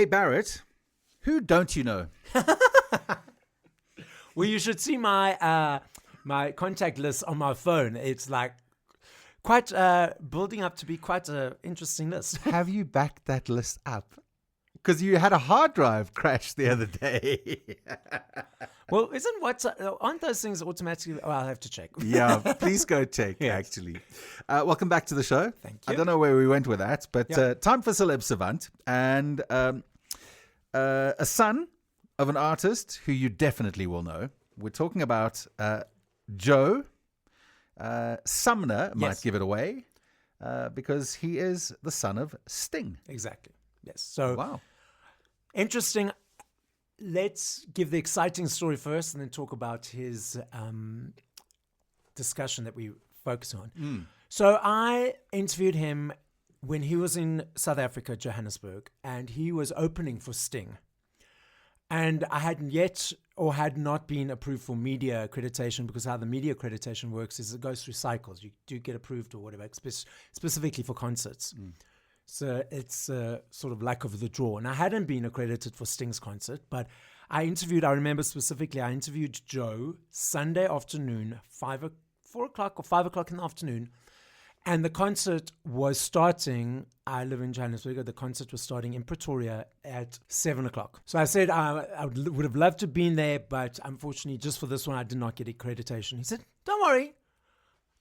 Hey, Barret, who don't you know? Well, you should see my my contact list on my phone. It's like quite building up to be quite an interesting list. Have you backed that list up? Because you had a hard drive crash the other day. Well, aren't those things automatically? Oh, I'll have to check. Yeah, please go check, Yes. actually. Welcome back to the show. Thank you. I don't know where we went with that, but Yeah. time for Celeb Savant. And a son of an artist who you definitely will know. We're talking about Joe Sumner, might Yes. give it away, because he is the son of Sting. Exactly. Yes. So Wow. interesting. Let's give the exciting story first, and then talk about his discussion that we focus on. So I interviewed him when he was in South Africa, Johannesburg, and he was opening for Sting. And I hadn't yet or had not been approved for media accreditation, because how the media accreditation works is it goes through cycles. You do get approved or whatever, specifically for concerts. So it's sort of luck of the draw. And I hadn't been accredited for Sting's concert, but I remember specifically, I interviewed Joe Sunday afternoon, 4 o'clock or 5 o'clock in the afternoon. And the concert was starting, I live in Johannesburg, the concert was starting in Pretoria at 7 o'clock. So I said I would have loved to have been there, but unfortunately, just for this one, I did not get accreditation. He said, don't worry,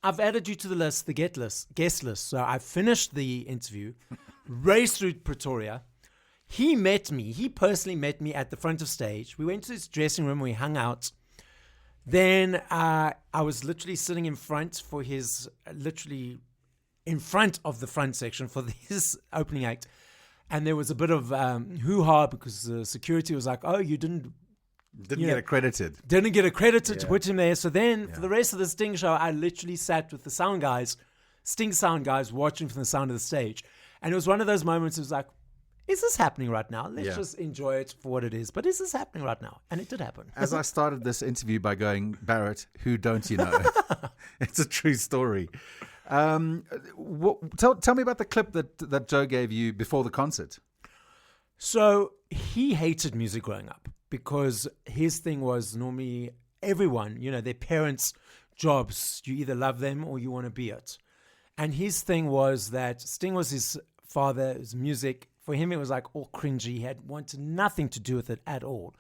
I've added you to the list, the guest list. So I finished the interview, raced through Pretoria. He personally met me at the front of stage. We went to his dressing room, we hung out. Then I was literally sitting in front of the front section for his opening act. And there was a bit of hoo-ha because the security was like, oh, you didn't Get accredited. Didn't get accredited to put him there. So then for the rest of the Sting show, I literally sat with the Sting sound guys, watching from the sound of the stage. And it was one of those moments, it was like, is this happening right now? Let's just enjoy it for what it is. But is this happening right now? And it did happen. As I started this interview by going, Barret, who don't you know? It's a true story. Tell me about the clip that Joe gave you before the concert. So he hated music growing up because his thing was normally everyone, their parents' jobs, you either love them or you want to be it. And his thing was that Sting was his father, his music. For him, it was like all cringy. He had wanted nothing to do with it at all.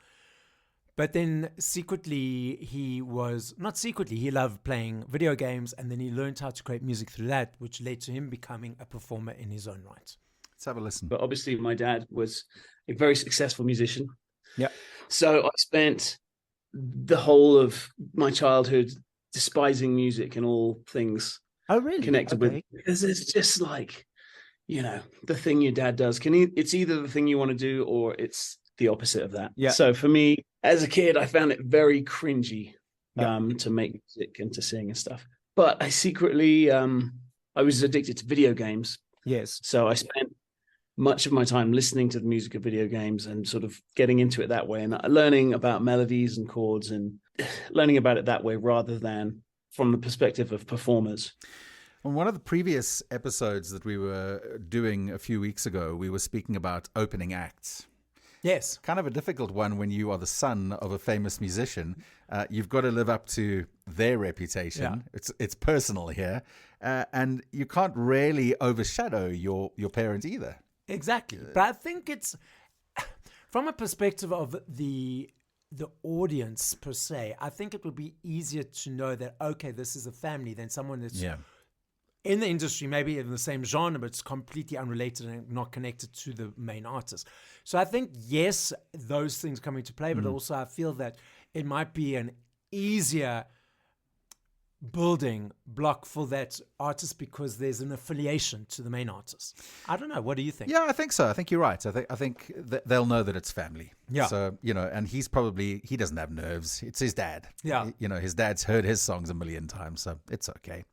But then secretly, he loved playing video games, and then he learned how to create music through that, which led to him becoming a performer in his own right. Let's have a listen. But obviously, my dad was a very successful musician. Yeah. So I spent the whole of my childhood despising music and all things connected with it. Because it's just like, the thing your dad does. It's either the thing you want to do or it's the opposite of that. Yeah. So for me, as a kid, I found it very cringy to make music and to sing and stuff. But I secretly, I was addicted to video games. Yes. So I spent much of my time listening to the music of video games and sort of getting into it that way and learning about melodies and chords and learning about it that way rather than from the perspective of performers. On one of the previous episodes that we were doing a few weeks ago, we were speaking about opening acts. Yes. Kind of a difficult one when you are the son of a famous musician. You've got to live up to their reputation. Yeah. It's personal here. And you can't really overshadow your parents either. Exactly. But I think it's from a perspective of the audience per se, I think it would be easier to know that, okay, this is a family than someone that's in the industry, maybe in the same genre, but it's completely unrelated and not connected to the main artist. So I think, yes, those things come into play, but also I feel that it might be an easier building block for that artist because there's an affiliation to the main artist. I don't know. What do you think? Yeah, I think so. I think you're right. I think they'll know that it's family. Yeah. So, and he doesn't have nerves. It's his dad. Yeah. His dad's heard his songs a million times, so it's okay.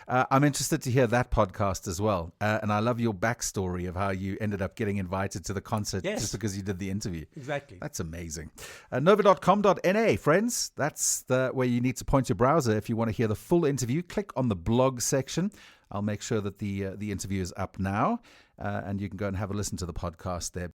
I'm interested to hear that podcast as well. And I love your backstory of how you ended up getting invited to the concert just because you did the interview. Exactly. That's amazing. Nova.com.na, friends. That's where you need to point your browser if you want to hear the full interview. Click on the blog section. I'll make sure that the interview is up now, and you can go and have a listen to the podcast there.